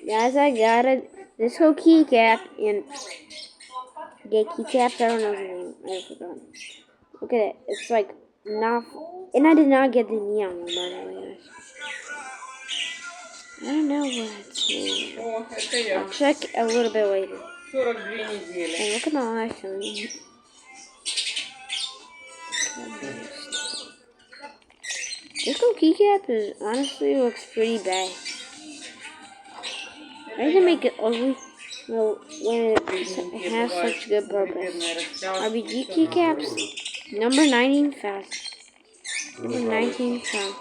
Guys, I got it. This whole keycap and get keycaps. I don't know the name. I forgot. Look at it. It's like not. And I did not get the neon one, by the way. I don't know what it's. I'll check a little bit later. And look at my iPhone. This whole keycap is honestly looks pretty bad. I need to make it ugly. Well, when it has such good purpose. RBG keycaps, number 19 found. Number 19 found.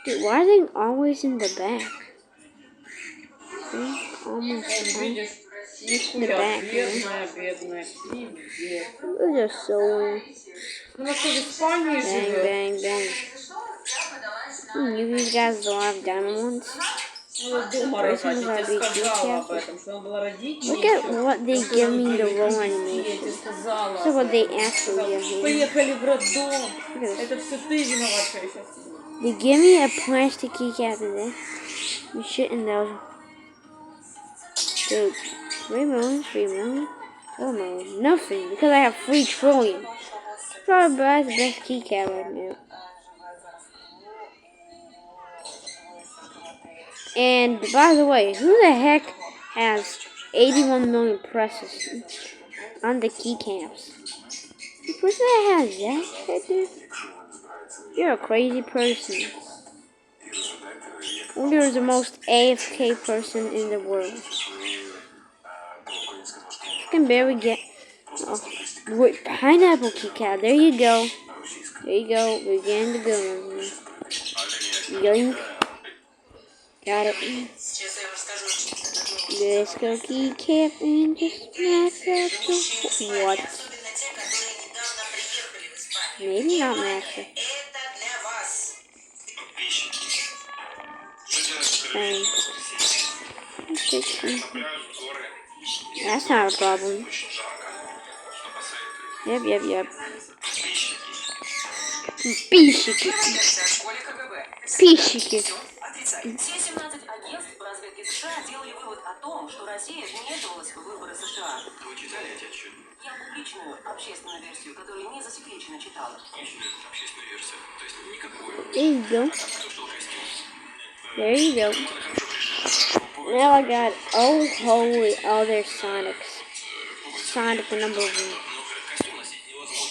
Dude, why are they always in the back? They're almost in the back, man. They're just so weird. Bang, bang, bang. You guys don't have diamond ones? Look at what they give me the roll animation. This is what they actually give me. They give me a plastic keycap today. You shitting those. Dude, 3 million, 3 million? Oh no, nothing. Because I have 3 trillion. It's probably the best keycap right now. And by the way, who the heck has 81 million presses on the keycaps? The person that has that shit, dude? You're a crazy person. You're the most AFK person in the world. You can barely get. Oh, wait, pineapple keycap. There you go. There you go. We're getting the good ones. Yoink. Got it. Let's go keycap and just match up to what? Maybe not match up. That's not a problem. Yep. Пищики. Все 17 агентств по разведке США делали вывод о том, что Россия вмешивалась в выборы США. Вы читали эти отчеты? Я публичную общественную версию, которую не засекреченно читала. Общественная версия, то есть никакую. There you go. There you go. Now I got there's Sonics. Sonic the number 1.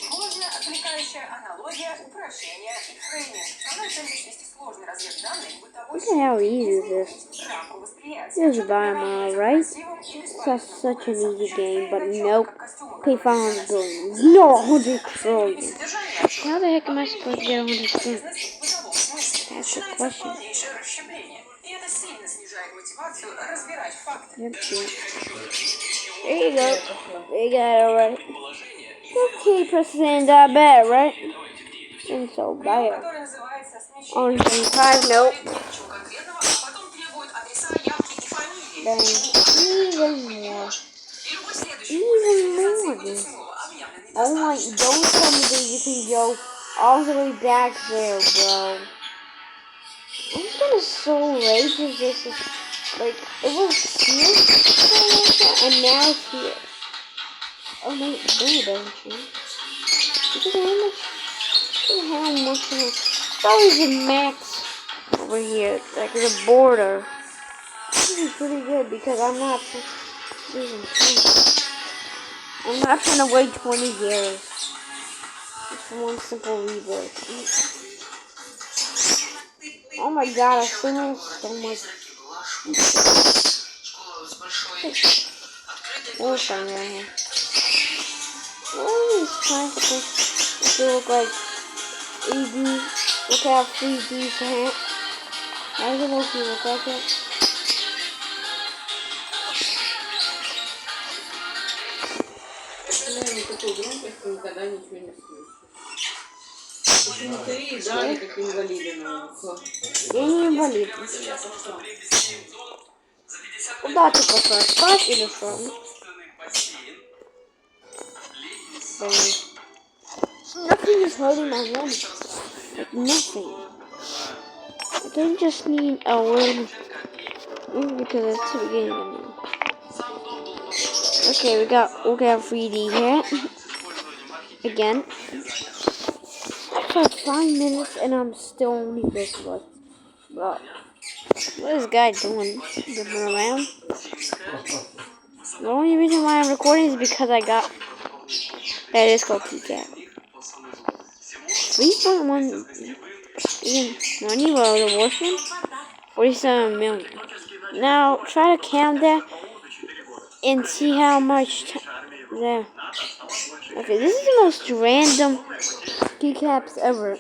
Сложная отвлекающая аналогия, упрощение и фрейминг. Она совместит сложный разведданных бытовой. Look at how easy this is. This is Biomall, right? It's such an easy game, but nope. Pay 500 billion. No, 100 trillion. How the heck am I supposed to get 100 trillion? That's the question. Yep. There you go. They got it right. Okay, percent that bad, right? And so bad. On 25, nope. Dang. Even more. Oh my, don't tell me that you can go all the way back there, bro. I'm getting so late because this is, like, it was here, and now it's here. Oh no, don't you? Look at how much it's always a max over here, like the border. This is pretty good because I'm not trying to wait 20 years. Just one simple rebirth. Oh my god, I still know so much. What's on right here? What are these tricycles? They look like AD. Look how 3D's hat. Why does it look like that? Такой громкости никогда ничего не слышу. Внутри дали как инвалиды на улицу. Я не инвалид. Куда ты пошла? Спать или что? Nothing is hurting my leg. Like nothing. They just need a win. Because it's the beginning of the game. Okay, we got 3D here. Again. For 5 minutes and I'm still only this much. Bro. What is this guy doing? Jumping around? The only reason why I'm recording is because I got that is called TCAP. 3.1 money, well, the worst one? 47 million. Now, try to count that and see how much there. Okay, this is the most random keycaps ever.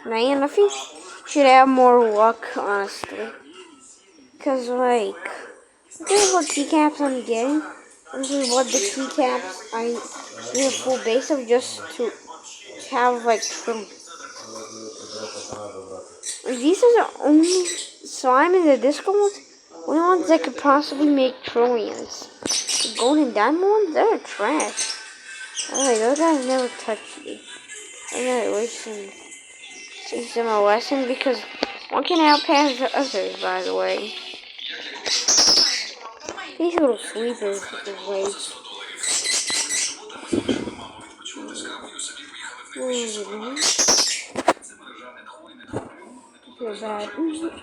Man, I think should have more luck, honestly. Cause like, this is what keycaps I'm getting. This is what the keycaps I need a full base of just to have like true. These are the only slime in the disco ones. Only ones that could possibly make trillions. The gold and diamond ones, they're trash. Alright, those guys never touched me. I'm gonna teach them a lesson because one can outpass the others, by the way. These little sleepers with the waves. Feel bad.